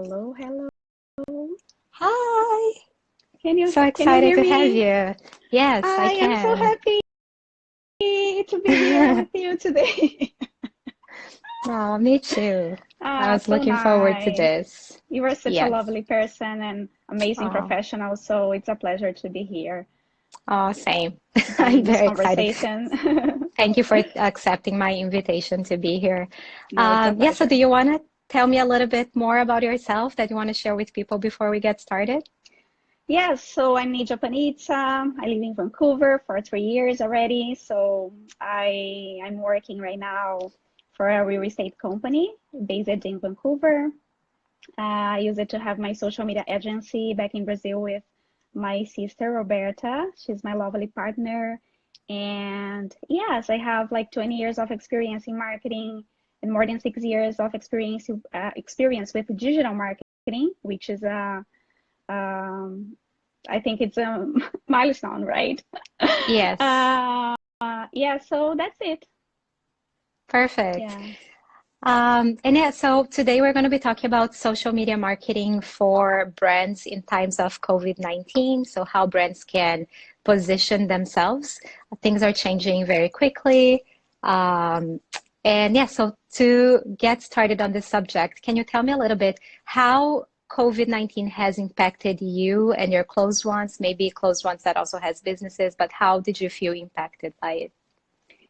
Hello, hello. Hi, Can you so can you excited hear to have me? you. Yes, I I am so can. happy to be here with you today. Oh, me too. I was So looking forward to nice. this. You are such a Yes. lovely person and amazing Oh, professional, so it's a pleasure to be here oh, same. I'm having this very excited. conversation. Thank you for accepting my invitation to be here. No, it's a Yeah, so do pleasure. you want to tell me a little bit more about yourself that you want to share with people before we get started? Yes, so I'm a Japanese. I live in Vancouver for 3 years already. So I'm working right now for a real estate company based in Vancouver. I used to have my social media agency back in Brazil with my sister Roberta. She's my lovely partner. And yes, I have like 20 years of experience in marketing and more than 6 years of experience with digital marketing, which is a I think it's a milestone, right? Yes, Uh, yeah, so that's it. perfect. Yeah. And yeah, so today we're going to be talking about social media marketing for brands in times of COVID-19. So how brands can position themselves. Things are changing very quickly. Um, and yeah, so to get started on this subject, can you tell me a little bit how COVID-19 has impacted you and your close ones, maybe close ones that also has businesses, but how did you feel impacted by it?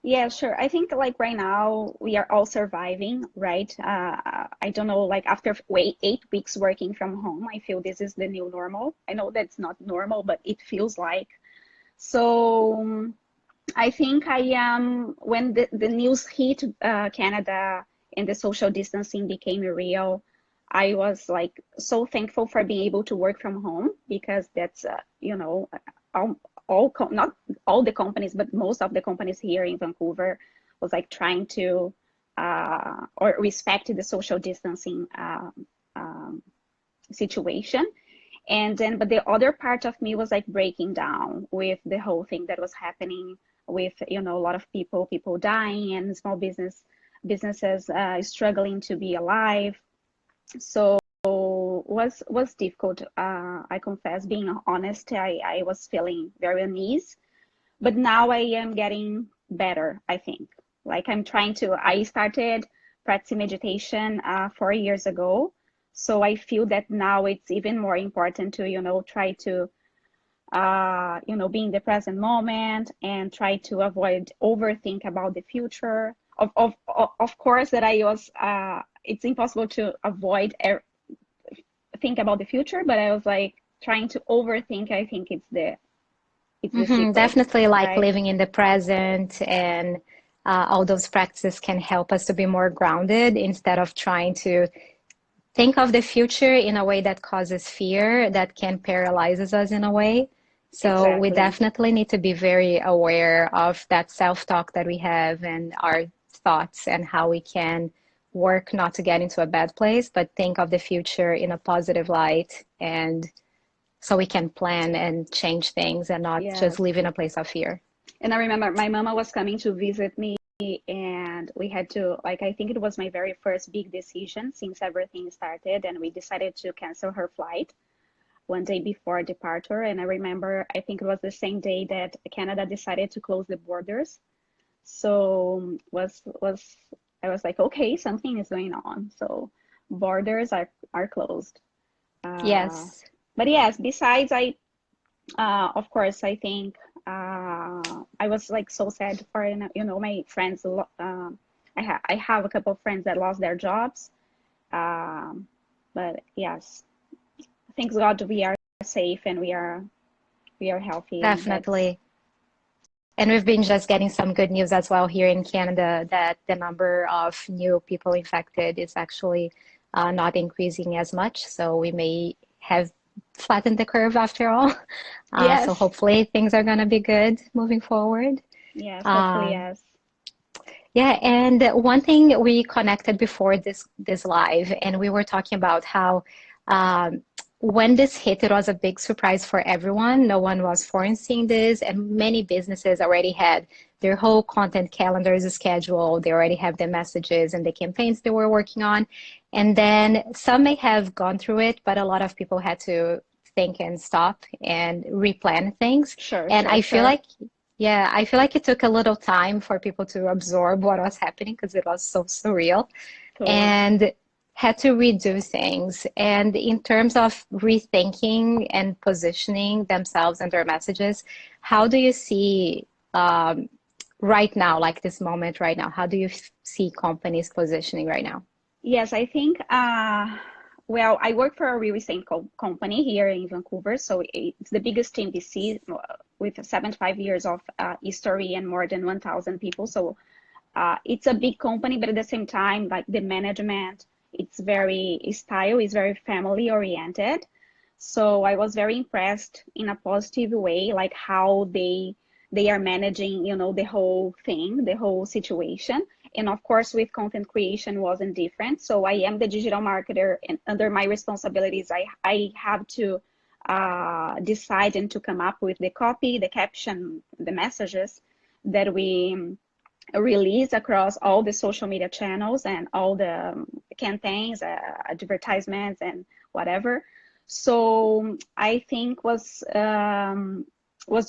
Yeah, sure. I think like right now we are all surviving, right? I don't know, like after 8 weeks working from home, I feel this is the new normal. I know that's not normal, but it feels like. So I think I am when the news hit Canada and the social distancing became real, I was like so thankful for being able to work from home because that's all, not all the companies, but most of the companies here in Vancouver was like trying to or respect the social distancing um, situation. And then, but the other part of me was like breaking down with the whole thing that was happening with, a lot of people dying and small businesses struggling to be alive. So was difficult. I confess, being honest, I was feeling very uneasy, but now I am getting better, I think. Like I started practicing meditation 4 years ago. So I feel that now it's even more important to, try to, be in the present moment and try to avoid overthink about the future. Of course, that I was, it's impossible to avoid think about the future, but I was like trying to overthink. I think it's the secret, Definitely like right? living in the present and all those practices can help us to be more grounded instead of trying to think of the future in a way that causes fear that can paralyzes us in a way. So we Exactly. definitely need to be very aware of that self-talk that we have and our thoughts and how we can work not to get into a bad place, but think of the future in a positive light and so we can plan and change things and not just Yes. live in a place of fear. And I remember my mama was coming to visit me, and we had to, like, I think it was my very first big decision since everything started, and we decided to cancel her flight one day before departure. And I remember, I think it was the same day that Canada decided to close the borders. So I was like, okay, something is going on. So borders are closed. Uh, Yes. but yes, besides, of course, I think I was like so sad for my friends. I have a couple of friends that lost their jobs. Um, but yes, thanks God we are safe and we are healthy, and that's Definitely. And we've been just getting some good news as well here in Canada that the number of new people infected is actually not increasing as much. So we may have flattened the curve after all. So yes, hopefully things are going to be good moving forward. yes, hopefully Um, yes. yeah, and one thing we connected before this live, and we were talking about how um, when this hit, it was a big surprise for everyone. No one was foreseeing this, and many businesses already had their whole content calendars scheduled. They already have the messages and the campaigns they were working on. And then some may have gone through it, but a lot of people had to think and stop and replan things. Sure, And sure, I feel sure. like, yeah, I feel like it took a little time for people to absorb what was happening because it was so surreal Totally. and had to redo things. And in terms of rethinking and positioning themselves and their messages, how do you see right now, like this moment right now? How do you see companies positioning right now? Yes, I think, well, I work for a real estate company here in Vancouver. So it's the biggest team BC with 75 years of history and more than 1,000 people. So it's a big company, but at the same time, like the management, it's very style is very family oriented. So I was very impressed in a positive way, like how they are managing, the whole thing, the whole situation. And of course, with content creation wasn't different. So I am the digital marketer, and under my responsibilities, I have to decide and to come up with the copy, the caption, the messages that we release across all the social media channels and all the campaigns, advertisements, and whatever. So I think was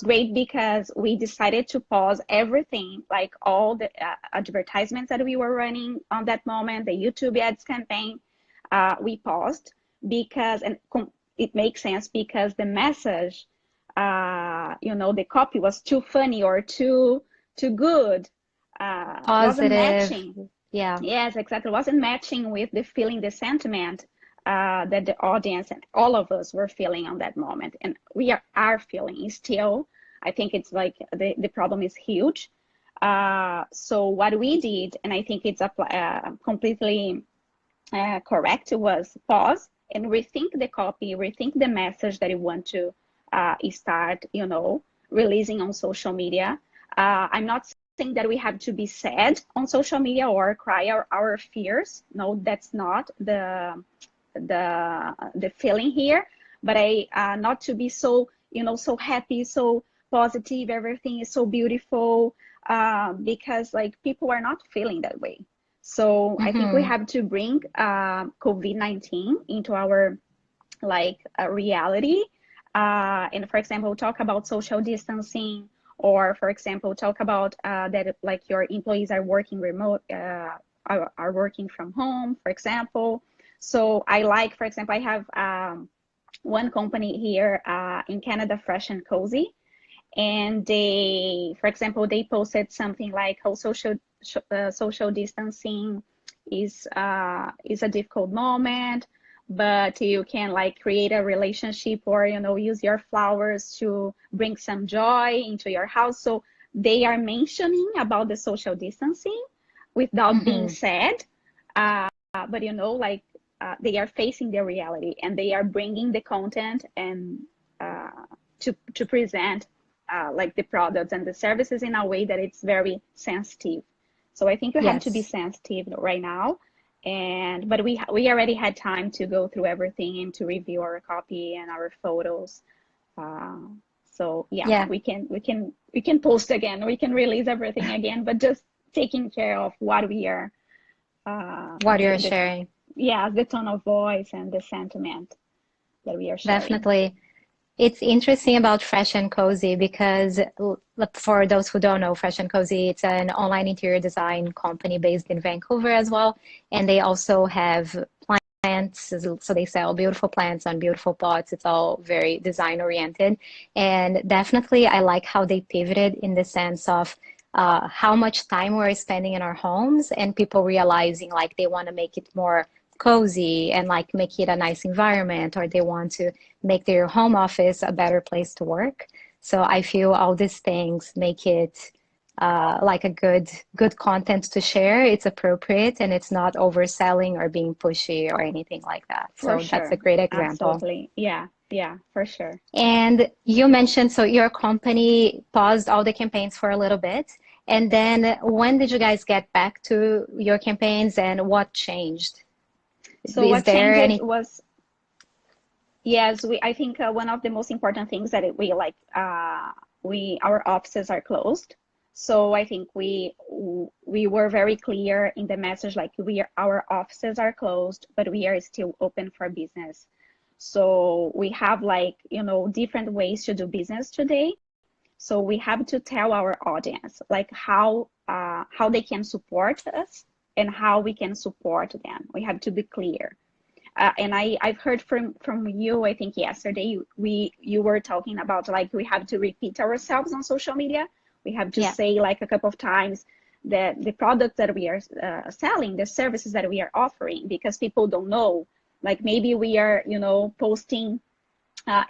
great because we decided to pause everything, like all the advertisements that we were running on that moment, the YouTube ads campaign, we paused because, and it makes sense because the message, the copy was too funny or too good, wasn't Positive. matching. Yeah. Yes, exactly. Wasn't matching with the feeling, the sentiment that the audience and all of us were feeling on that moment. And we are feeling still. I think it's like the problem is huge. So what we did, and I think it's completely correct, was pause and rethink the copy, rethink the message that you want to start, releasing on social media. I'm not saying that we have to be sad on social media or cry our fears. No, that's not the feeling here. But I not to be so so happy, so positive, everything is so beautiful, because like people are not feeling that way. So I think we Hmm. have to bring COVID-19 into our like reality. And for example, talk about social distancing, or for example, talk about that like your employees are working remote, are working from home, for example. So I like, for example, I have one company here in Canada, Fresh and Cozy, and they, for example, they posted something like how social distancing is a difficult moment, but you can like create a relationship, or use your flowers to bring some joy into your house. So they are mentioning about the social distancing without being Hmm. said, but like they are facing the reality, and they are bringing the content and uh, to present like the products and the services in a way that it's very sensitive. So I think you have to be Yes. sensitive right now. And but we already had time to go through everything and to review our copy and our photos. Uh, so yeah, Yeah. we can post again, we can release everything again, but just taking care of what we are, What you're the sharing. yeah, the tone of voice and the sentiment that we are sharing. Definitely. It's interesting about Fresh and Cozy because for those who don't know, Fresh and Cozy, it's an online interior design company based in Vancouver as well. And they also have plants. So they sell beautiful plants on beautiful pots. It's all very design oriented. And definitely, I like how they pivoted in the sense of how much time we're spending in our homes and people realizing like they want to make it more cozy and like make it a nice environment, or they want to make their home office a better place to work. So I feel all these things make it like a good content to share. It's appropriate and it's not overselling or being pushy or anything like that. For So that's a sure. great example. Absolutely. Yeah. Yeah, for sure. And you mentioned so your company paused all the campaigns for a little bit. And then when did you guys get back to your campaigns and what changed? So Is what there changes any? was, yes, I think one of the most important things that we like, our offices are closed. So I think we were very clear in the message, like our offices are closed, but we are still open for business. So we have like, different ways to do business today. So we have to tell our audience like how they can support us and how we can support them. We have to be clear. And I've heard from you, I think yesterday, you were talking about like we have to repeat ourselves on social media. We have to Yeah. say like a couple of times that the products that we are selling, the services that we are offering, because people don't know. Like maybe we are, posting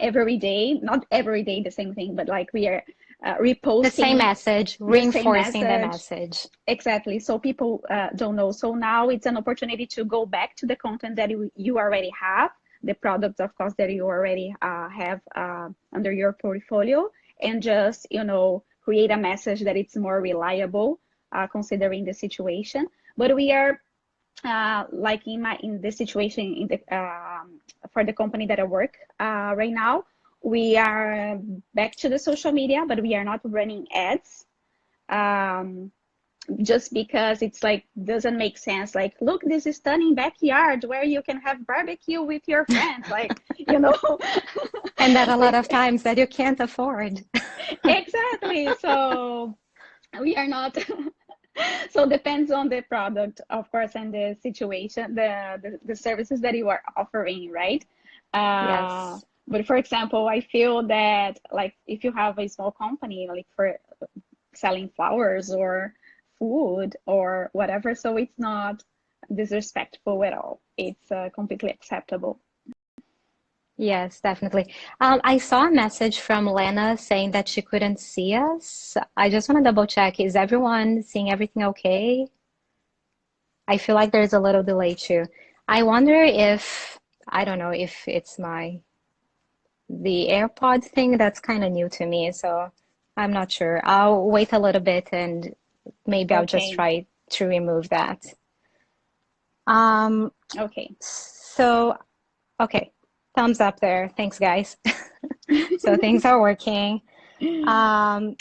every day, not every day the same thing, but like we are The same reposting message, the same reinforcing the message. message. Exactly. So people don't know. So now it's an opportunity to go back to the content that you already have, the products, of course, that you already have under your portfolio, and just, create a message that it's more reliable considering the situation. But we are like in the situation in the for the company that I work right now, we are back to the social media, but we are not running ads. Um, just because it's like doesn't make sense, like, look, this is stunning backyard where you can have barbecue with your friends, like, And that a lot we, of times that you can't afford. exactly. So we are not so depends on the product, of course, and the situation, the services that you are offering, right? Yes. But for example, I feel that like if you have a small company like for selling flowers or food or whatever. So it's not disrespectful at all. It's completely acceptable. Yes, definitely. I saw a message from Lena saying that she couldn't see us. I just want to double check. Is everyone seeing everything okay? I feel like there's a little delay too. I wonder if, I don't know if it's the AirPod thing that's kind of new to me, so I'm not sure. I'll wait a little bit and maybe I'll just Okay. try to remove that. Um, Okay. so, okay, thumbs up there. Thanks, guys. So things are working. Um,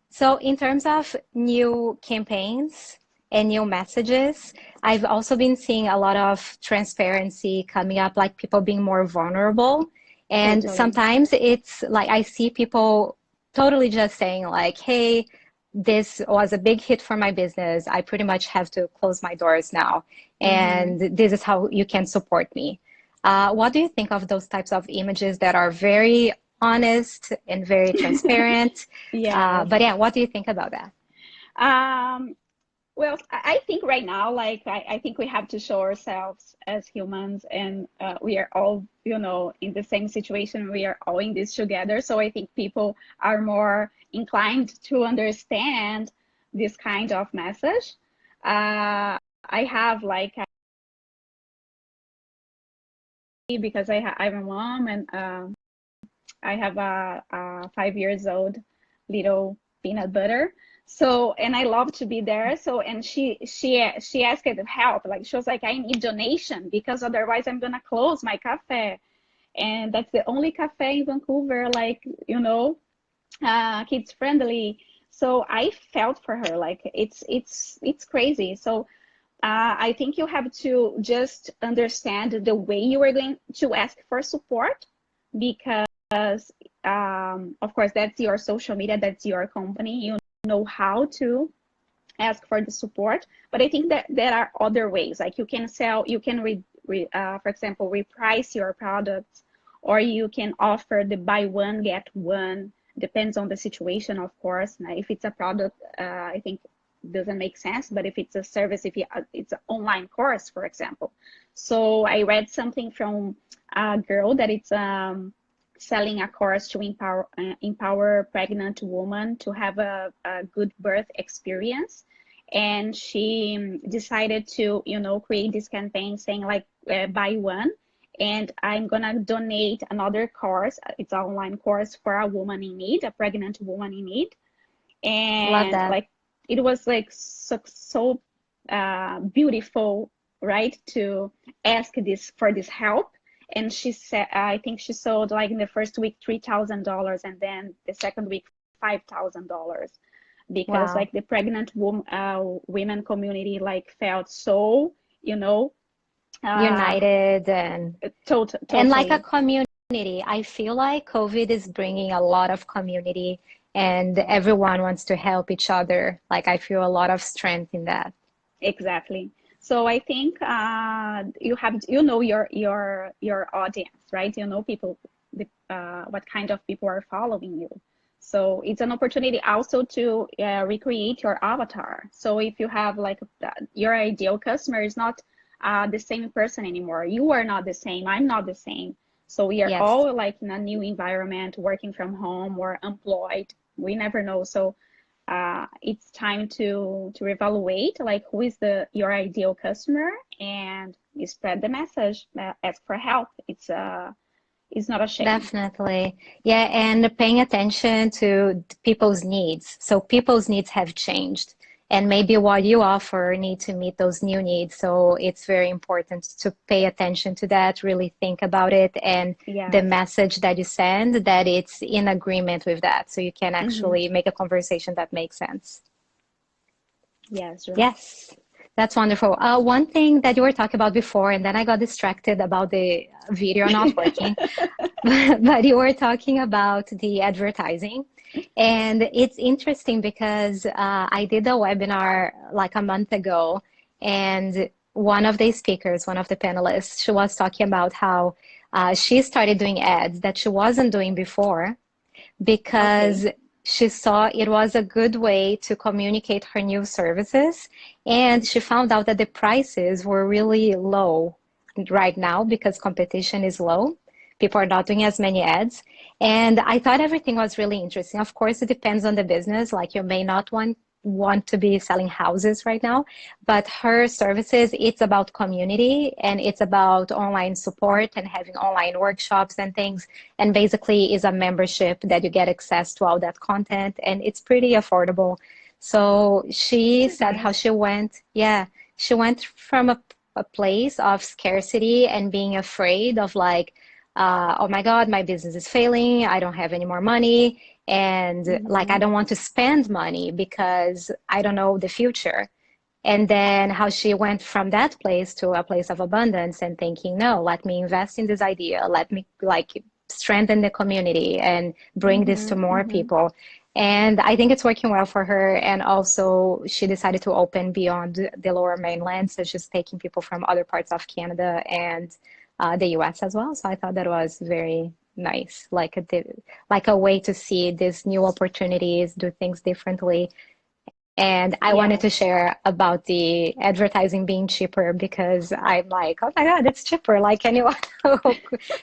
so in terms of new campaigns and new messages, I've also been seeing a lot of transparency coming up, like people being more vulnerable. And Totally. sometimes it's like I see people totally just saying like, hey, this was a big hit for my business. I pretty much have to close my doors now. Mm-hmm. And this is how you can support me. What do you think of those types of images that are very honest and very transparent? Yes. But yeah, what do you think about that? Um, well, I think right now, like, I think we have to show ourselves as humans, and we are all, in the same situation. We are all in this together. So I think people are more inclined to understand this kind of message. I have like, because I'm a mom, and I have a 5 years old little peanut butter. So, and I love to be there. So, and she asked to help. Like she was like, I need donation because otherwise I'm gonna close my cafe. And that's the only cafe in Vancouver, like, kids friendly. So I felt for her, like it's crazy. So I think you have to just understand the way you are going to ask for support, because of course that's your social media, that's your company, you know how to ask for the support. But I think that there are other ways, like you can sell, you can for example, reprice your products, or you can offer the buy one get one, depends on the situation, of course. Now, if it's a product, I think doesn't make sense. But if it's a service, if it's an online course, for example. So I read something from a girl that it's selling a course to empower pregnant women to have a good birth experience. And she decided to, create this campaign saying like, buy one and I'm gonna donate another course. It's an online course for a woman in need, a pregnant woman in need. Love And that. like it was like so beautiful, right, to ask this for this help. And she said, I think she sold like in the first week $3,000, and then the second week $5,000. because Wow. like the pregnant women community like felt so, you know, uh, United and like a totally. community. I feel like COVID is bringing a lot of community and everyone wants to help each other. Like I feel a lot of strength in that. Exactly. So I think you have, you know, your audience, right? You know people, what kind of people are following you. So it's an opportunity also to recreate your avatar. So if you have like your ideal customer is not the same person anymore. You are not the same. I'm not the same. So we are Yes, all like in a new environment, working from home or employed. We never know. So it's time to evaluate like who is the your ideal customer and you spread the message, ask for help. It's not a shame. definitely. Yeah, and paying attention to people's needs. So people's needs have changed. And maybe what you offer need to meet those new needs. So it's very important to pay attention to that, really think about it, and the Yes. message that you send, that it's in agreement with that. So you can Hmm. actually make a conversation that makes sense. Yes, right. Yes, that's wonderful. One thing that you were talking about before, and then I got distracted about the video not working, but you were talking about the advertising. And it's interesting because I did a webinar like a month ago, and one of the speakers, one of the panelists, she was talking about how she started doing ads that she wasn't doing before Okay. because she saw it was a good way to communicate her new services. And she found out that the prices were really low right now because competition is low. People are not doing as many ads. And I thought everything was really interesting. Of course, it depends on the business. Like you may not want to be selling houses right now, but her services, it's about community and it's about online support and having online workshops and things, and basically is a membership that you get access to all that content and it's pretty affordable. So she Super said how nice. she went, yeah, she went from a place of scarcity and being afraid of like, oh my God, my business is failing, I don't have any more money, and like I Hmm. don't want to spend money because I don't know the future. And then how she went from that place to a place of abundance and thinking, no, let me invest in this idea. Let me like strengthen the community and bring this to Hmm. more Hmm. people. And I think it's working well for her. And also, she decided to open beyond the lower mainland. So she's taking people from other parts of Canada and the US as well. So I thought that was very nice, like a way to see these new opportunities, do things differently. And I wanted to Yes. share about the advertising being cheaper because I'm like, oh my God, it's cheaper. Like anyone who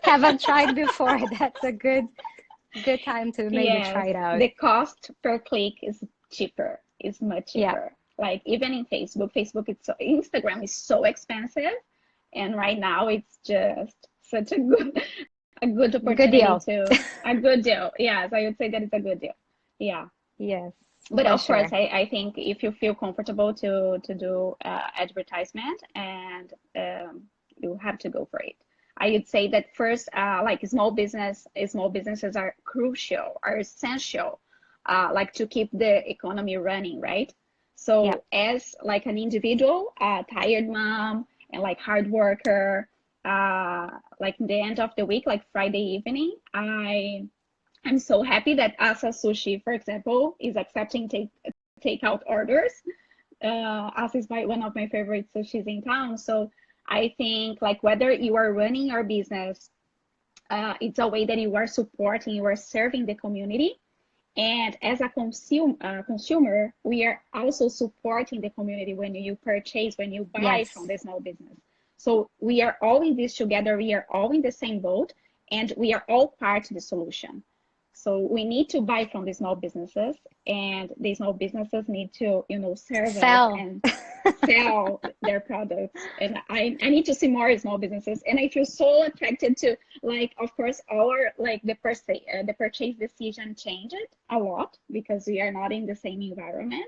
haven't tried before, that's a good time to maybe Yes. try it out. The cost per click is cheaper, is much Yeah, cheaper. Like even in Facebook, it's so, Instagram is so expensive, and right now it's just such a good good opportunity deal. to a good deal. Yes, I would say that it's a good deal. Yeah. Yes, But for of course, sure. I think if you feel comfortable to do advertisement and you have to go for it. I would say that first, like small businesses are crucial, are essential, like to keep the economy running, right? Yeah. So as like an individual, tired mom and like hard worker, like in the end of the week, like Friday evening, I'm so happy that Asa Sushi, for example, is accepting takeout orders. Asa is one of my favorite sushis in town. So I think like whether you are running your business, it's a way that you are supporting, you are serving the community. And as a consumer, we are also supporting the community when you purchase, when you buy from Yes. the small business. So we are all in this together. We are all in the same boat, and we are all part of the solution. So we need to buy from the small businesses, and the small businesses need to, serve us Sell. and sell their products. And I need to see more small businesses. And I feel so attracted to, like, of course, our like the purchase decision changed a lot because we are not in the same environment.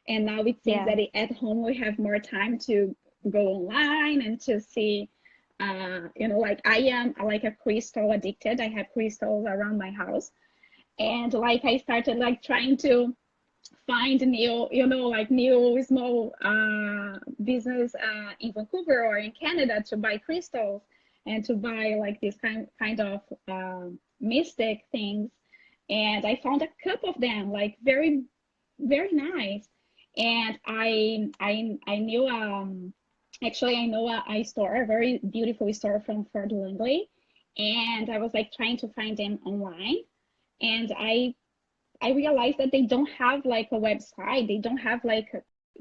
And now it seems Yeah. that at home we have more time to go online and to see like I am like a crystal addicted. I have crystals around my house, and like I started like trying to find new, like new small business in Vancouver or in Canada to buy crystals and to buy like this kind of mystic things. And I found a couple of them, like very, very nice. And I knew actually I know a store, a very beautiful store from Fort Langley, and I was like trying to find them online, and I realized that they don't have like a website. They don't have like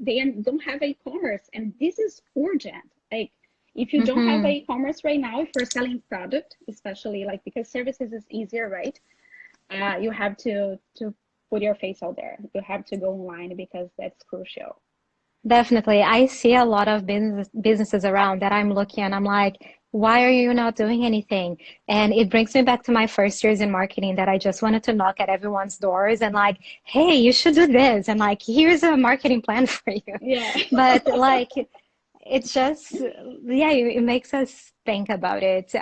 don't have e-commerce, and this is urgent. Like if you don't have Mm-hmm. e-commerce right now, if you're selling product, especially like because services is easier, right? You have to put your face out there. You have to go online because that's crucial. Definitely. I see a lot of businesses around that I'm looking and I'm like, why are you not doing anything? And it brings me back to my first years in marketing that I just wanted to knock at everyone's doors and like, hey, you should do this. And like, here's a marketing plan for you. Yeah. But like, it's just, yeah, it makes us think about it.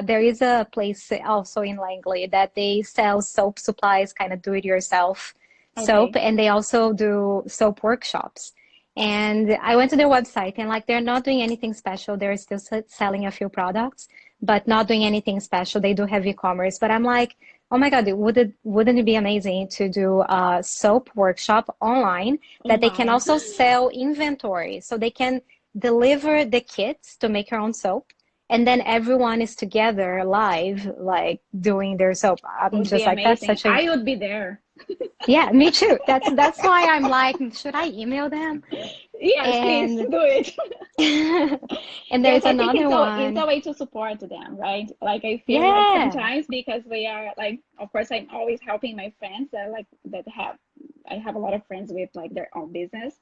There is a place also in Langley that they sell soap supplies, kind of do it yourself soap, Okay. and they also do soap workshops. And I went to their website and like they're not doing anything special. They're still selling a few products, but not doing anything special. They do have e-commerce, but I'm like, oh my God, wouldn't it be amazing to do a soap workshop online that they can Online. also sell inventory so they can deliver the kits to make your own soap, and then everyone is together live, like doing their soap. I'm Would be just like, that's amazing. such a, I would be there. yeah, me too. That's why I'm like, should I email them? Yes, please And do it. and Yes, there's I think another it's a one. way to support them, right? Like I feel like Yeah. sometimes because we are like, of course, I'm always helping my friends that like that have I have a lot of friends with like their own business.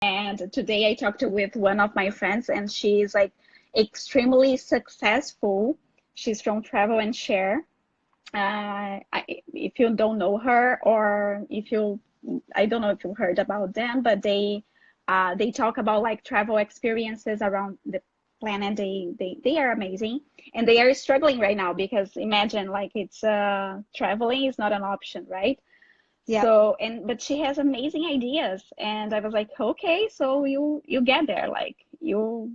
And today I talked with one of my friends, and she's like extremely successful. She's from Travel and Share. If you don't know her, or if you, I don't know if you heard about them, but they talk about like travel experiences around the planet. They are amazing, and they are struggling right now because imagine like it's traveling is not an option, right? Yep. So and but she has amazing ideas, and I was like, okay, so you get there, like you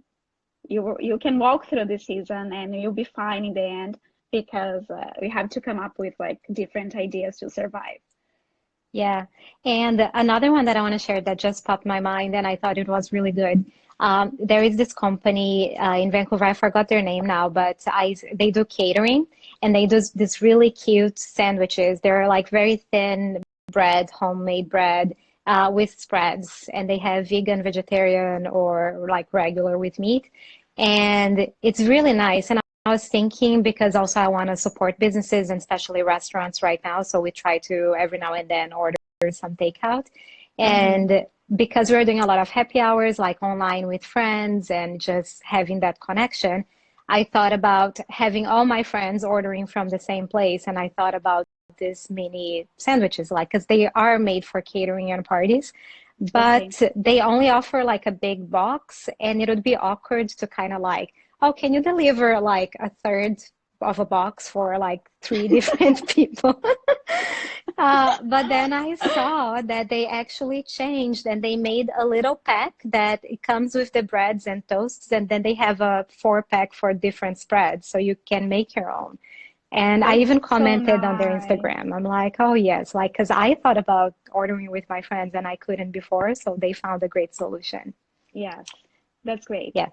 can walk through the season and you'll be fine in the end because you have to come up with like different ideas to survive. Yeah. And another one that I want to share that just popped my mind and I thought it was really good. There is this company in Vancouver, I forgot their name now, but they do catering and they do this really cute sandwiches. They're like very thin bread, homemade bread with spreads, and they have vegan, vegetarian, or like regular with meat. And it's really nice. And I was thinking because also I want to support businesses and especially restaurants right now. So we try to every now and then order some takeout. Hmm. And because we're doing a lot of happy hours, like online with friends and just having that connection, I thought about having all my friends ordering from the same place. And I thought about these mini sandwiches, like, because they are made for catering and parties, Okay. but they only offer like a big box, and it would be awkward to kind of like, oh, can you deliver like a third of a box for like three different people? But then I saw that they actually changed and they made a little pack that it comes with the breads and toasts, and then they have a 4 pack for different spreads, so you can make your own. And I That's even so commented on their nice. Instagram. I'm like, oh yes, like, because I thought about ordering with my friends and I couldn't before, so they found a great solution. Yes, that's great. Yeah.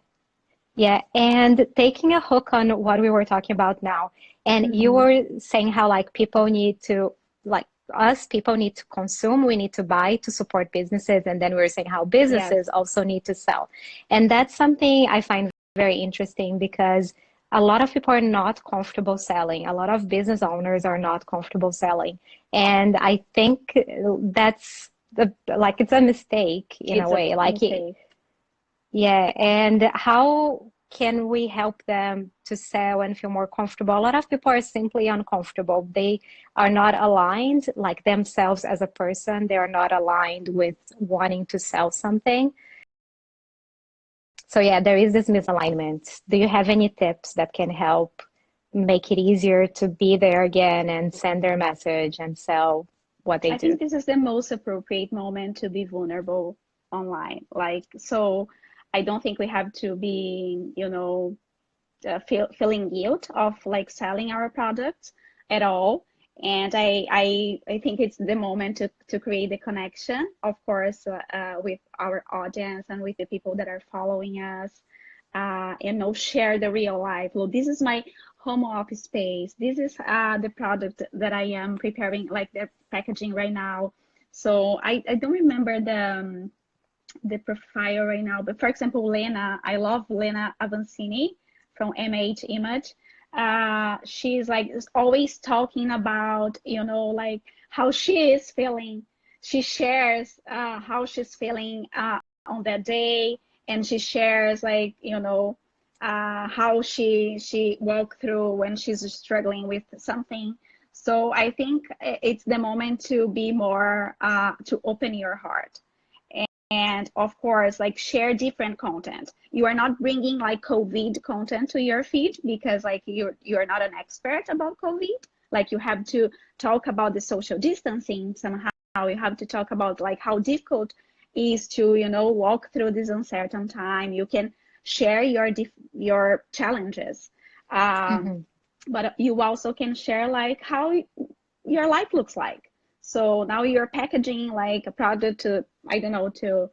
Yeah, and taking a hook on what we were talking about now, and you Hmm. were saying how like people need to like us, people need to consume, we need to buy to support businesses, and then we were saying how Yes, businesses also need to sell. And that's something I find very interesting because a lot of people are not comfortable selling. A lot of business owners are not comfortable selling. And I think that's like it's a mistake in a it's a way. Like mistake. yeah, and how can we help them to sell and feel more comfortable? A lot of people are simply uncomfortable. They are not aligned, like themselves as a person. They are not aligned with wanting to sell something. So yeah, there is this misalignment. Do you have any tips that can help make it easier to be there again and send their message and sell? what they I do. think this is the most appropriate moment to be vulnerable online. Like, so I don't think we have to be, feeling guilt of like selling our products at all. And I think it's the moment to create the connection, of course, with our audience and with the people that are following us. Share the real life. Well, this is my home office space. This is the product that I am preparing, like the packaging right now. So I don't remember the profile right now, but for example, Lena, I love Lena Avancini from MH Image. She's like always talking about, like how she is feeling. She shares how she's feeling on that day, and she shares like, how she walked through when she's struggling with something. So I think it's the moment to be more to open your heart, and of course like share different content. You are not bringing like COVID content to your feed because like you're not an expert about COVID. Like you have to talk about the social distancing somehow. You have to talk about like how difficult it is to walk through this uncertain time. You can share your challenges, Mm-hmm. but you also can share like how your life looks like. So now you're packaging like a product to, I don't know, to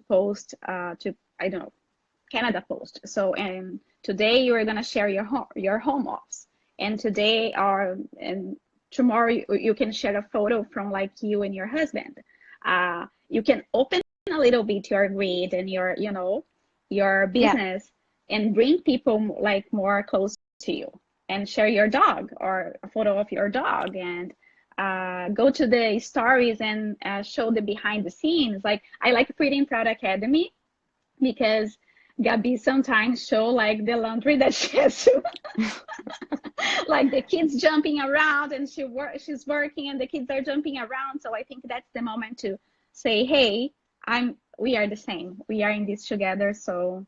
post to, I don't know, Canada Post. So and today you're gonna share your home office, and today and tomorrow you can share a photo from like you and your husband. You can open a little bit your grid and your Yeah. business, and bring people like more close to you, and share your dog or a photo of your dog, and go to the stories and show the behind the scenes. Like I like Pretty and Proud Academy because Gabi sometimes show like the laundry that she has to, like the kids jumping around, and she's working and the kids are jumping around. So I think that's the moment to say, hey, we are the same. We are in this together. So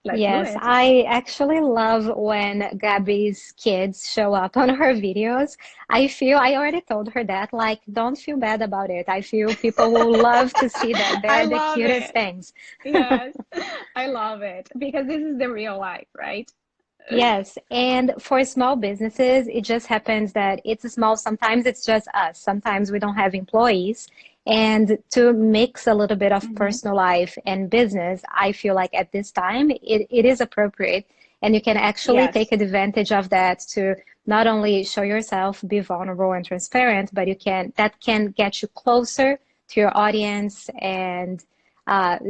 let's do Yes, it. I actually love when Gabby's kids show up on her videos. I already told her that, like, don't feel bad about it. I feel people will love to see that. I They're the love cutest it. things. Yes, I love it because this is the real life, right? Yes, and for small businesses, it just happens that it's small. Sometimes it's just us. Sometimes we don't have employees. And to mix a little bit of Hmm. personal life and business, I feel like at this time it is appropriate. And you can actually take Yes, advantage of that to not only show yourself, be vulnerable and transparent, but that can get you closer to your audience and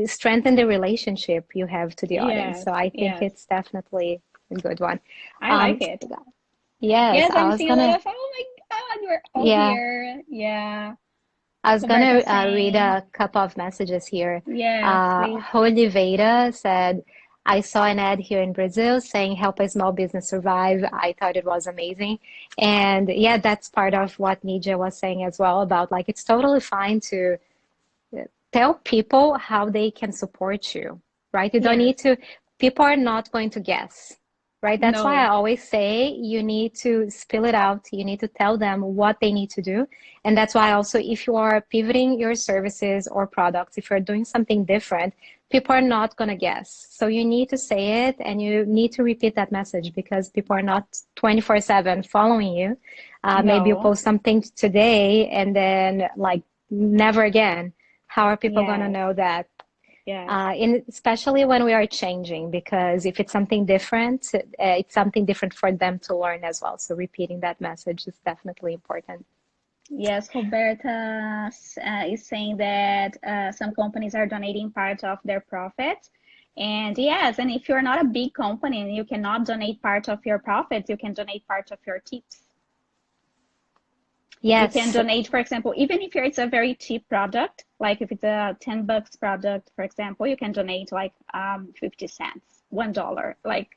strengthen the relationship you have to the audience. yes, So I think yes. it's definitely a good one. I like Um, it. yes, Yes, I'm seeing a lot of, oh my God, you're all yeah, here. Yeah. I was Roberta gonna read saying, a couple of messages here. yes, please. Oliveira said, I saw an ad here in Brazil saying help a small business survive. I thought it was amazing. And yeah, that's part of what Nidia was saying as well about like it's totally fine to tell people how they can support you, right? You don't need Yes. to, people are not going to guess, right? That's why I No. always say you need to spill it out. You need to tell them what they need to do. And that's why also, if you are pivoting your services or products, if you're doing something different, people are not going to guess. So you need to say it and you need to repeat that message because people are not 24/7 following you. Maybe you No. post something today and then like never again. How are people going to Yes. know that? Yes. Especially when we are changing, because if it's something different, it's something different for them to learn as well. So repeating that message is definitely important. Yes, Roberta is saying that some companies are donating part of their profit. And yes, and if you're not a big company and you cannot donate part of your profits, you can donate part of your tips. You can Yes, donate, for example, even if it's a very cheap product, like if it's a $10 product, for example, you can donate like 50 cents, $1, like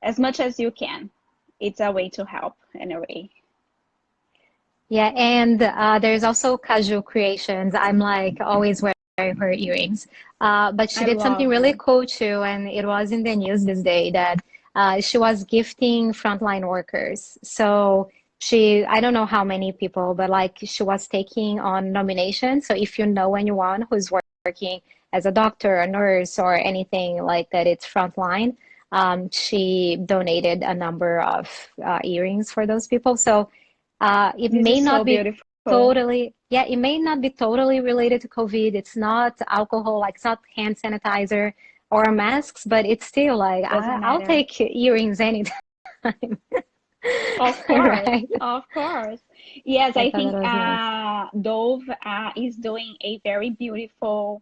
as much as you can. It's a way to help in a way. yeah, and there's also Casual Creations. I'm like always wearing her earrings, but she I did something love really them. cool too, and it was in the news this day that she was gifting frontline workers. So I don't know how many people, but like she was taking on nominations. So if you know anyone who's working as a doctor, a nurse, or anything like that, it's frontline. She donated a number of earrings for those people. So it This may is not so be beautiful. totally, yeah, it may not be totally related to COVID. It's not alcohol, like it's not hand sanitizer or masks, but it's still like Doesn't I'll matter. take earrings anytime. Of course, Right? of course. Yes, I I thought think that was nice. Dove is doing a very beautiful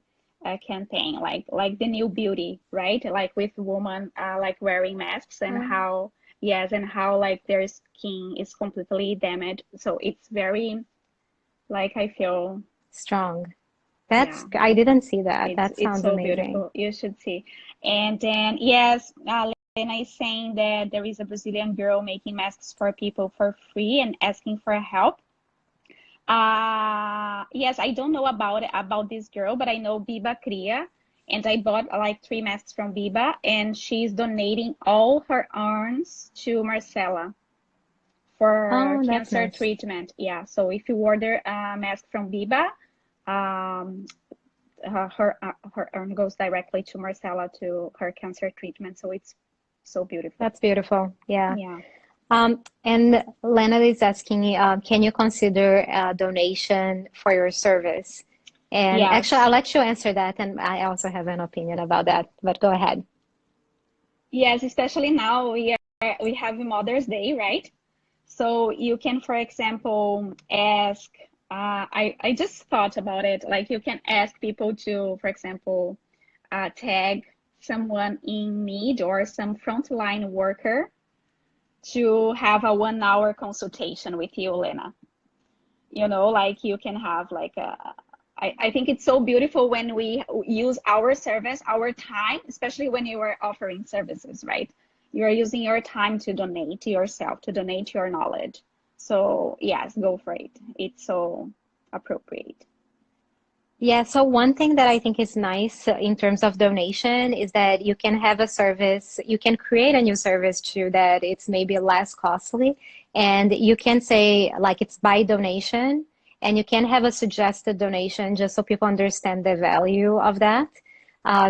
campaign, like the new beauty, right? Like with women like wearing masks and Um, how yes, and how like their skin is completely damaged. So it's very like I feel Strong. yeah, I didn't see that. That it's sounds so amazing. beautiful. You should see. And then yes, Lena is saying that there is a Brazilian girl making masks for people for free and asking for help. Yes, I don't know about this girl, but I know Biba Cria, and I bought like three masks from Biba, and she's donating all her earns to Marcela for Oh, that's cancer nice. treatment. Yeah, so if you order a mask from Biba, um, her earn goes directly to Marcela to her cancer treatment. So it's so beautiful. That's beautiful. Yeah. Yeah. And Lena is asking, can you consider a donation for your service? And actually, Yes. I'll let you answer that, and I also have an opinion about that, but go ahead. Yes, especially now we have Mother's Day, right? So you can, for example, ask, I just thought about it, like you can ask people to, for example, tag someone in need or some frontline worker to have a 1 hour consultation with you, Lena. You know, like you can have like I think it's so beautiful when we use our service, our time, especially when you are offering services, right? You're using your time to donate to yourself, to donate your knowledge. So yes, go for it. It's so appropriate. Yeah, so one thing that I think is nice in terms of donation is that you can have a service, you can create a new service too that it's maybe less costly. And you can say, like, it's by donation, and you can have a suggested donation just so people understand the value of that.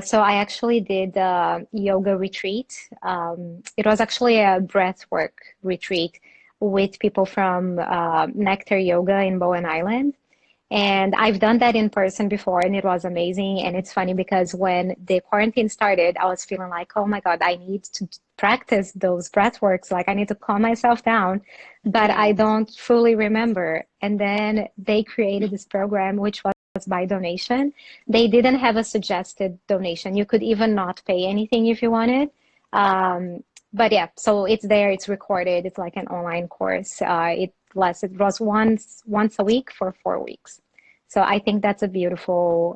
So I actually did a yoga retreat. It was actually a breathwork retreat with people from Nectar Yoga in Bowen Island. And I've done that in person before, and it was amazing. And it's funny because when the quarantine started, I was feeling like, oh my God, I need to practice those breath works. Like, I need to calm myself down, but I Yes. don't fully remember. And then they created this program, which was by donation. They didn't have a suggested donation. You could even not pay anything if you wanted. But yeah, so it's there, it's recorded. It's like an online course. It was once a week for 4 weeks. So I think that's a beautiful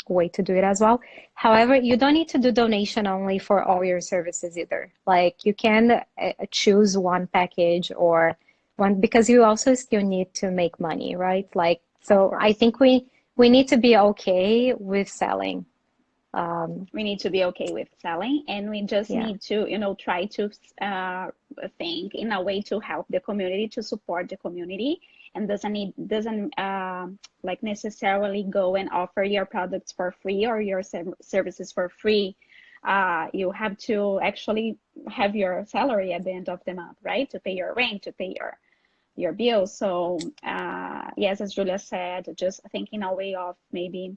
way to do it as well. However, you don't need to do donation only for all your services either. Like you can choose one package or one because you also still need to make money, right? Like Of so I course. think we need to be okay with selling. We need to be okay with selling, and we just Yeah. need to, try to uh, think in a way to help the community, to support the community, and doesn't like necessarily go and offer your products for free or your services for free. You have to actually have your salary at the end of the month, right? To pay your rent, to pay your bills. So yes, as Julia said, just thinking a way of maybe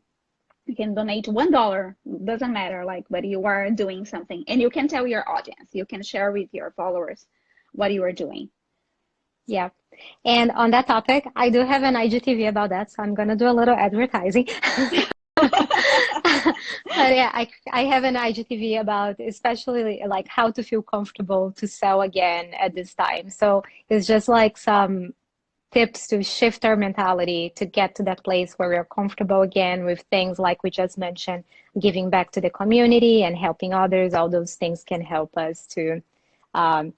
you can donate $1, doesn't matter, like, but you are doing something, and you can tell your audience, you can share with your followers what you are doing. Yeah. And on that topic, I do have an IGTV about that, so I'm gonna do a little advertising. But yeah, I have an IGTV about especially like how to feel comfortable to sell again at this time. So it's just like some tips to shift our mentality to get to that place where we're comfortable again with things like we just mentioned, giving back to the community and helping others. All those things can help us to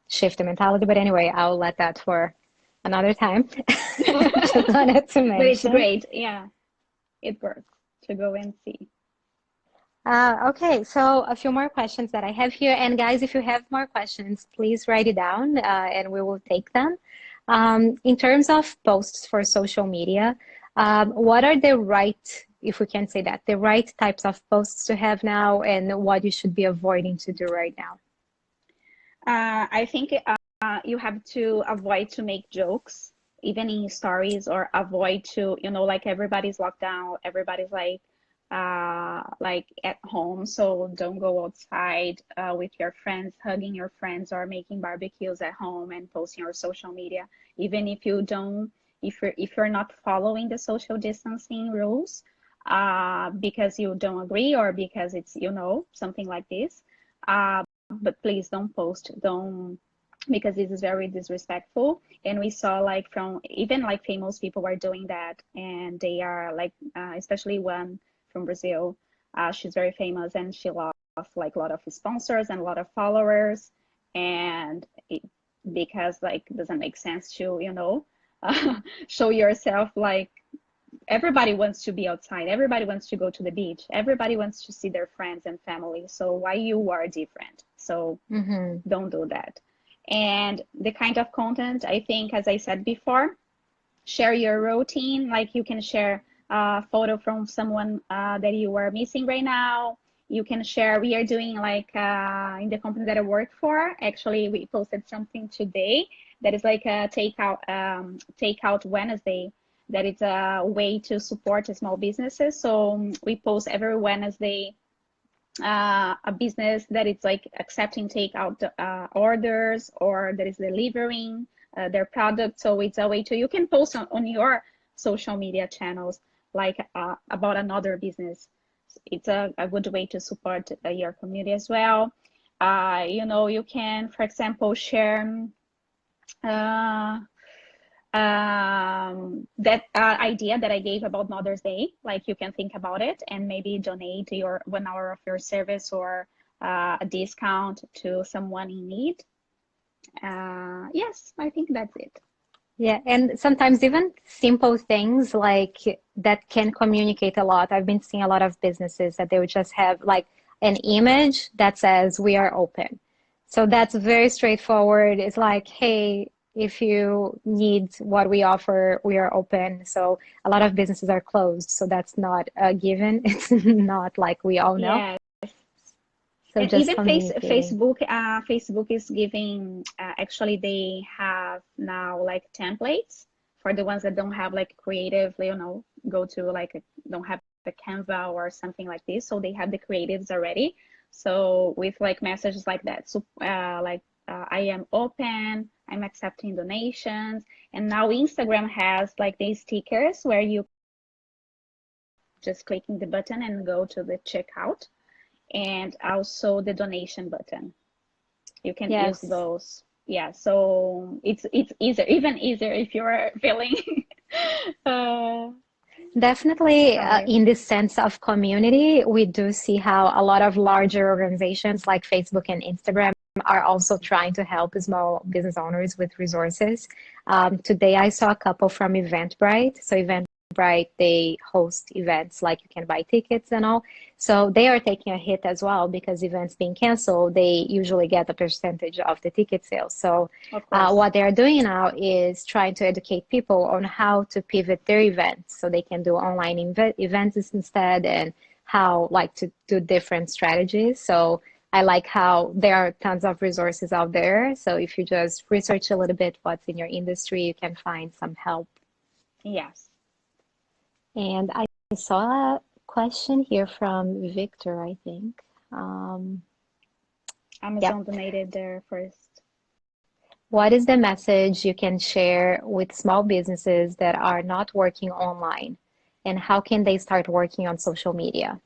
shift the mentality. But anyway, I'll let that for another time. Just wanted to But it's mention. great, yeah, it works to go and see. Okay, so a few more questions that I have here. And guys, if you have more questions, please write it down and we will take them. In terms of posts for social media, what are the right, if we can say that, the right types of posts to have now and what you should be avoiding to do right now? I think you have to avoid to make jokes, even in stories, or avoid to, like everybody's locked down, everybody's like at home, so don't go outside with your friends, hugging your friends, or making barbecues at home and posting your social media. Even if you don't, if you're not following the social distancing rules, because you don't agree or because it's, something like this. But please don't post, don't, because this is very disrespectful. And we saw like from even like famous people were doing that, and they are like, especially one from Brazil, she's very famous and she lost like a lot of sponsors and a lot of followers, and because like it doesn't make sense to, show yourself like everybody wants to be outside, everybody wants to go to the beach, everybody wants to see their friends and family, so why you are different? So Mm-hmm. don't do that. And the kind of content, I think, as I said before, share your routine. Like you can share a photo from someone that you are missing right now. You can share, we are doing like in the company that I work for, actually, we posted something today that is like a takeout Wednesday, that it's a way to support small businesses. So we post every Wednesday a business that is like accepting takeout orders, or that is delivering their product. So it's a way to, you can post on your social media channels like about another business. It's a good way to support your community as well. You can, for example, share uh, that idea that I gave about Mother's Day, like you can think about it and maybe donate your 1 hour of your service or a discount to someone in need. Yes, I think that's it. Yeah, and sometimes even simple things like that can communicate a lot. I've been seeing a lot of businesses that they would just have like an image that says we are open. So that's very straightforward. It's like, hey, if you need what we offer, we are open. So a lot of businesses are closed, so that's not a given. It's not like we all know. Yes. So And just even communicating. Facebook is giving, actually they have now like templates for the ones that don't have like creative, go to like don't have the Canva or something like this. So they have the creatives already. So with like messages like that, so I am open, I'm accepting donations. And now Instagram has like these stickers where you just clicking the button and go to the checkout, and also the donation button. You can use Yes. those. Yeah, so it's easier, even easier if you're feeling uh, Definitely, tired. in this sense of community, we do see how a lot of larger organizations like Facebook and Instagram are also trying to help small business owners with resources. Today, I saw a couple from Eventbrite. So, Eventbrite, they host events like you can buy tickets and all. So, they are taking a hit as well because events being canceled, they usually get a percentage of the ticket sales. So, Of course. what they are doing now is trying to educate people on how to pivot their events so they can do online events instead and how like to do different strategies. So I like how there are tons of resources out there. So if you just research a little bit what's in your industry, you can find some help. Yes. And I saw a question here from Victor, I think. Um, yeah. Amazon donated there first. What is the message you can share with small businesses that are not working online? And how can they start working on social media?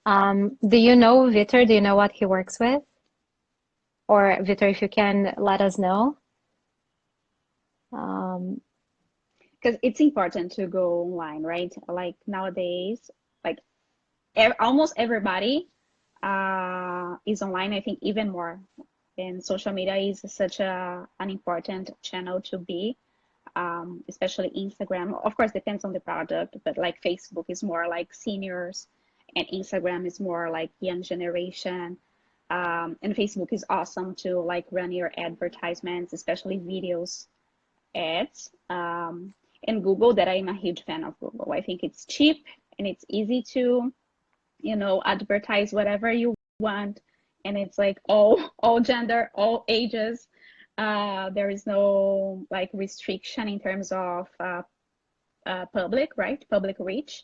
Do you know Victor? Do you know what he works with? Or Victor, if you can let us know. Um, Because it's important to go online, right? Like nowadays, like almost everybody is online. I think even more. And social media is such an important channel to be, especially Instagram. Of course, depends on the product, but like Facebook is more like seniors, and Instagram is more like young generation. And Facebook is awesome to like run your advertisements, especially videos. ads in Google, that I'm a huge fan of Google. I think it's cheap and it's easy to, advertise whatever you want, and it's like all gender, all ages. There is no like restriction in terms of public, right? Public reach.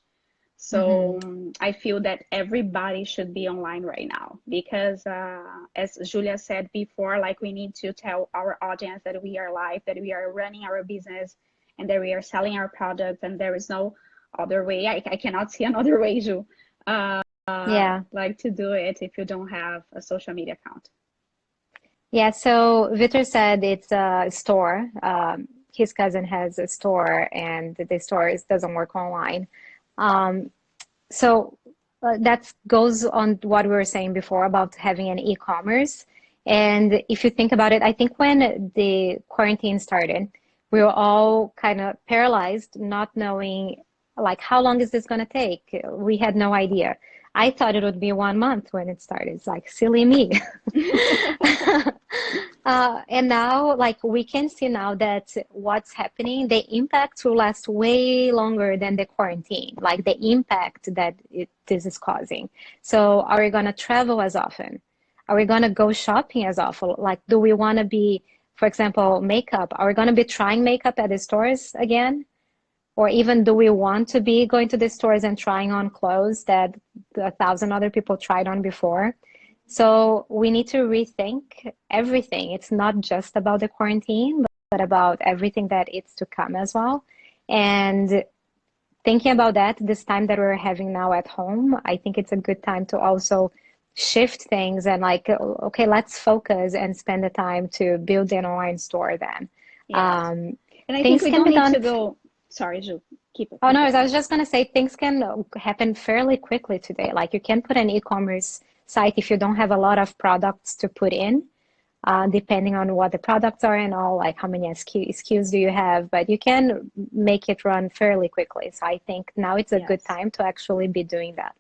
Mm-hmm. So I feel that everybody should be online right now because, as Julia said before, like we need to tell our audience that we are live, that we are running our business, and that we are selling our products, and there is no other way. I cannot see another way, Ju, Yeah. like to do it if you don't have a social media account. Yeah, so Victor said it's a store. His cousin has a store, and the store doesn't work online. Um, so that goes on what we were saying before about having an e-commerce. And if you think about it, I think when the quarantine started, we were all kind of paralyzed, not knowing like how long is this going to take? We had no idea. I thought it would be 1 month when it started. It's like silly me. And now, like we can see now that what's happening, the impact will last way longer than the quarantine, like the impact that this is causing. So, are we going to travel as often? Are we going to go shopping as often? Like, do we want to be, for example, makeup? Are we going to be trying makeup at the stores again? Or even do we want to be going to the stores and trying on clothes that 1,000 other people tried on before? So we need to rethink everything. It's not just about the quarantine, but about everything that is to come as well. And thinking about that, this time that we're having now at home, I think it's a good time to also shift things and like, okay, let's focus and spend the time to build an online store then. Yes, and I think Things we can don't be need done. to go. Sorry, Ju, Oh keep no, it I going. was just gonna say things can happen fairly quickly today. Like you can put an e-commerce site if you don't have a lot of products to put in, depending on what the products are and all, like how many SKUs do you have, but you can make it run fairly quickly. So I think now it's a good Yes. time to actually be doing that.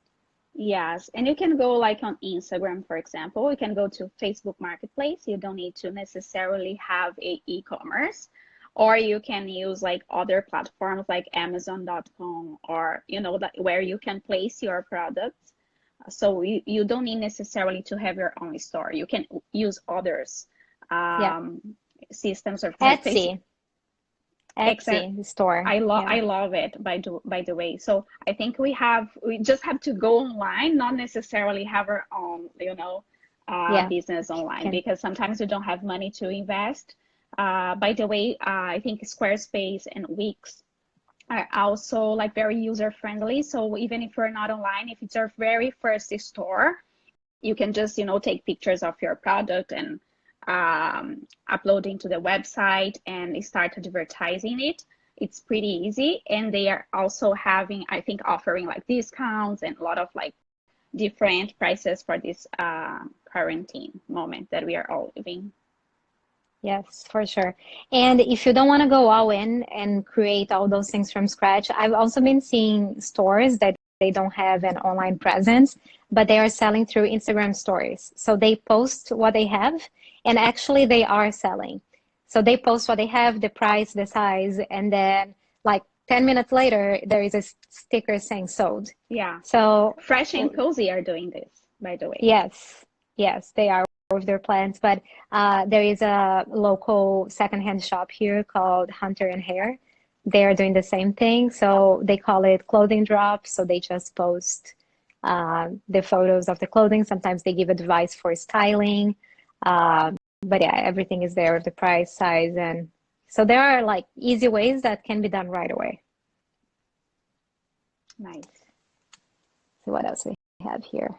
Yes, and you can go like on Instagram, for example. You can go to Facebook Marketplace. You don't need to necessarily have a e-commerce, or you can use like other platforms like Amazon.com, or that where you can place your products. So you don't need necessarily to have your own store. You can use others Yeah. um, systems or like Facebook. Etsy, Etsy store. Yeah. I love it by the way. So I think we just have to go online, not necessarily have our own, Yeah. business online Can. because sometimes we don't have money to invest. By the way, I think Squarespace and Wix are also like very user friendly. So even if you're not online, if it's your very first store, you can just take pictures of your product and upload into the website and start advertising it. It's pretty easy, and they are also having, I think, offering like discounts and a lot of like different prices for this quarantine moment that we are all living. Yes, for sure. And if you don't want to go all in and create all those things from scratch, I've also been seeing stores that they don't have an online presence, but they are selling through Instagram stories. So they post what they have, and actually they are selling. So they post what they have, the price, the size, and then like 10 minutes later, there is a sticker saying sold. Yeah, So Fresh and Cozy are doing this, by the way. yes, yes, they are with their plants, but there is a local secondhand shop here called Hunter and Hare. They are doing the same thing, so they call it clothing drops. So they just post the photos of the clothing. Sometimes they give advice for styling, but yeah, everything is there with the price, size, and so there are like easy ways that can be done right away. Nice. So what else we have here?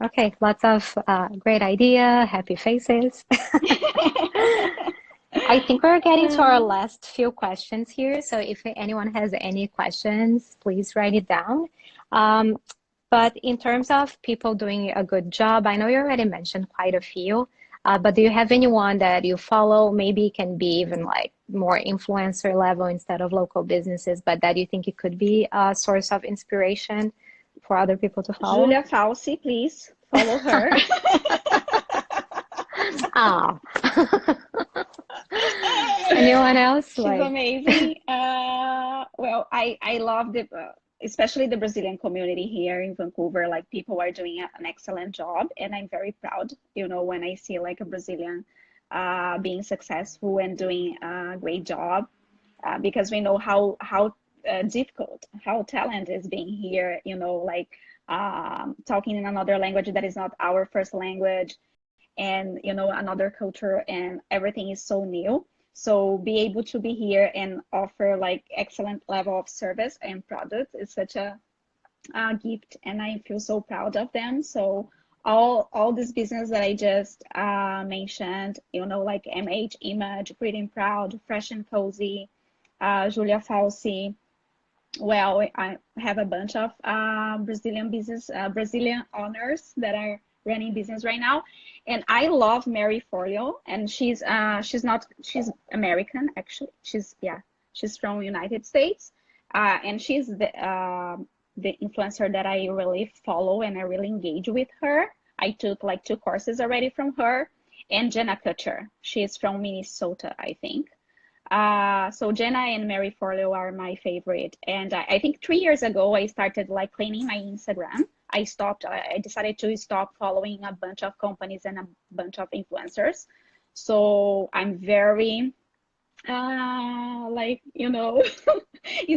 Okay, lots of great idea, happy faces. I think we're getting to our last few questions here. So if anyone has any questions, please write it down. Um, but in terms of people doing a good job, I know you already mentioned quite a few, but do you have anyone that you follow? Maybe it can be even like more influencer level instead of local businesses, but that you think it could be a source of inspiration for other people to follow? Julia Falsi, please follow her. Oh. Anyone else? She's Like, amazing. Well, I love especially the Brazilian community here in Vancouver. Like people are doing an excellent job, and I'm very proud, when I see like a Brazilian being successful and doing a great job, because we know how difficult, how talent is being here, like talking in another language that is not our first language, and another culture, and everything is so new. So be able to be here and offer like excellent level of service and product is such a gift, and I feel so proud of them. So all this business that I just mentioned, like MH Image, Pretty and Proud, Fresh and Cozy, Julia Falsi. Well, I have a bunch of Brazilian owners that are running business right now, and I love Mary Forleo, and she's American actually. She's from United States, and she's the influencer that I really follow and I really engage with her. I took like 2 courses already from her, and Jenna Kutcher. She's from Minnesota, I think. So Jenna and Mary Forleo are my favorite. And I think 3 years ago, I started like cleaning my Instagram. I decided to stop following a bunch of companies and a bunch of influencers. So I'm very, like,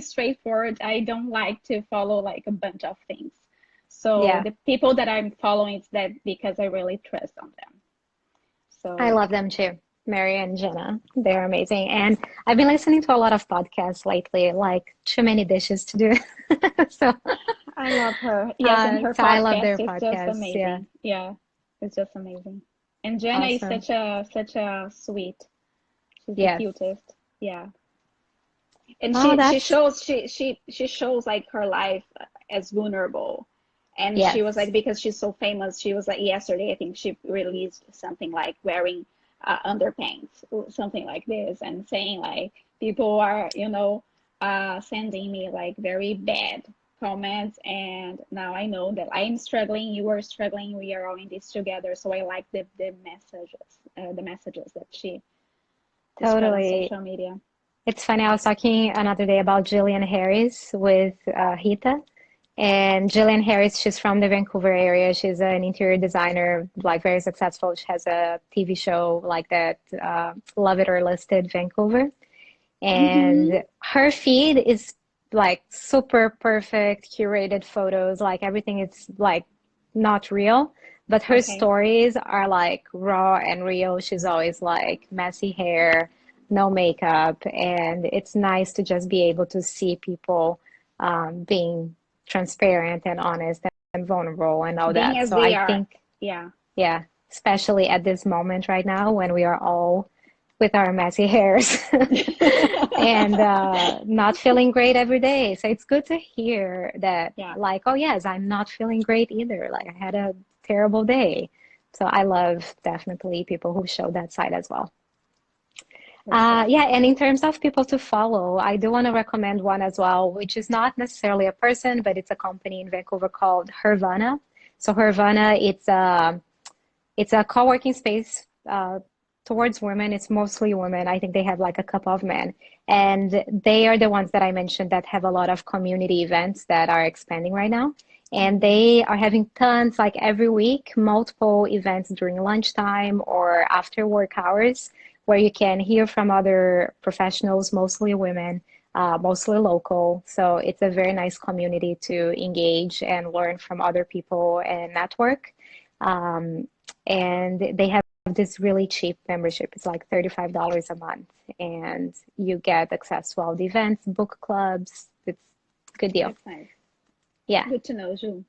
straightforward. I don't like to follow like a bunch of things. So yeah, the people that I'm following is that because I really trust on them. I So love them too. Mary and Jenna, they're amazing. And I've been listening to a lot of podcasts lately, like Too Many Dishes to Do. So, I love her. Yes, and her so I love podcast their is just podcasts. Yeah, amazing. Yeah, it's just amazing. And Jenna is awesome. such a sweet. She's the Yes. cutest. Yeah. And Oh, she that's, shows she shows like her life as vulnerable. And she was yes. like, because she's so famous, she was like yesterday, I think she released something like wearing underpants or something like this, and saying like people are, sending me like very bad comments, and now I know that I'm struggling, you are struggling, we are all in this together. So I like the messages that she spread on Totally. social media. It's funny. I was talking another day about Jillian Harris with Rita. And Jillian Harris, she's from the Vancouver area. She's an interior designer, like very successful. She has a TV show like that, Love It or Listed Vancouver. Mm-hmm. And her feed is like super perfect, curated photos, like everything is like not real, but her Okay. stories are like raw and real. She's always like messy hair, no makeup, and it's nice to just be able to see people being transparent and honest and vulnerable and all Being that. as So they I are. think, Yeah. yeah, especially at this moment right now when we are all with our messy hairs and not feeling great every day. So it's good to hear that, Yeah. like, oh, yes, I'm not feeling great either. Like, I had a terrible day. So I love definitely people who show that side as well. For sure. Yeah, and in terms of people to follow, I do want to recommend one as well, which is not necessarily a person, but it's a company in Vancouver called Hervana. So Hervana, it's a co-working space towards women. It's mostly women. I think they have like a couple of men. And they are the ones that I mentioned that have a lot of community events that are expanding right now. And Mm-hmm. they are having tons, like every week, multiple events during lunchtime or after work hours, where you can hear from other professionals, mostly women, mostly local. So it's a very nice community to engage and learn from other people and network. Um, and they have this really cheap membership. It's like $35 a month, and you get access to all the events, book clubs. It's a good deal. That's nice. Yeah. Good to know, Ju.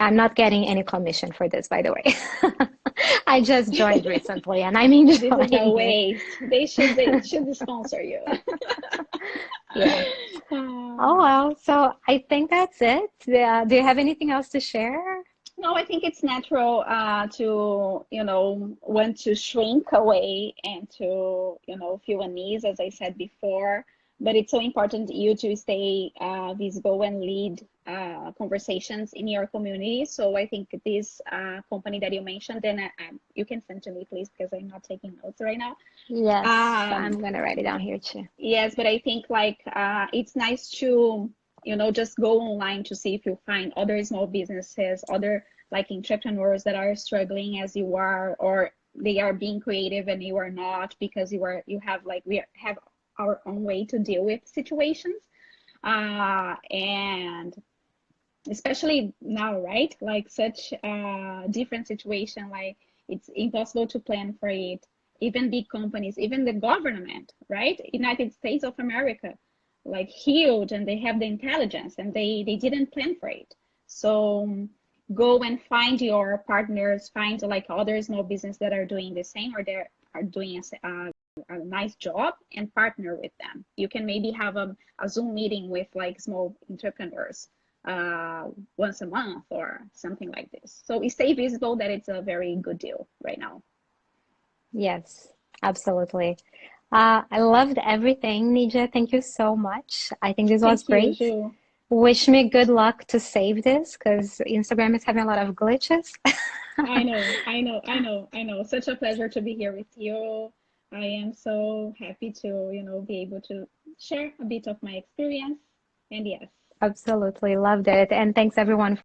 I'm not getting any commission for this, by the way. I just joined recently and I'm This is a enjoying it. waste. They should sponsor you. Yeah. Oh, Uh, well. So I think that's it. Yeah. Do you have anything else to share? no, I think it's natural to, want to shrink away and to, feel unease, as I said before. but it's so important you to stay visible and lead conversations in your community. So I think this company that you mentioned, then you can send to me, please, because I'm not taking notes right now. Yes, Um, I'm gonna write it down here too. yes, but I think like it's nice to, just go online to see if you find other small businesses, other like entrepreneurs that are struggling as you are, or they are being creative and you are not, because you have like we have our own way to deal with situations. And especially now, right? Like such a different situation, like it's impossible to plan for it. Even big companies, even the government, right? United States of America, like huge, and they have the intelligence, and they didn't plan for it. So go and find your partners, find like other small business that are doing the same, or they are doing a nice job, and partner with them. You can maybe have a Zoom meeting with like small entrepreneurs uh, once a month or something like this. So stay visible, that it's a very good deal right now. Yes, absolutely. I loved everything, Nija. Thank you so much. I think this was Thank you, great. Ju. Wish me good luck to save this because Instagram is having a lot of glitches. I know, I know, I know, I know. Such a pleasure to be here with you. I am so happy to, be able to share a bit of my experience. And yes. Absolutely loved it. And thanks everyone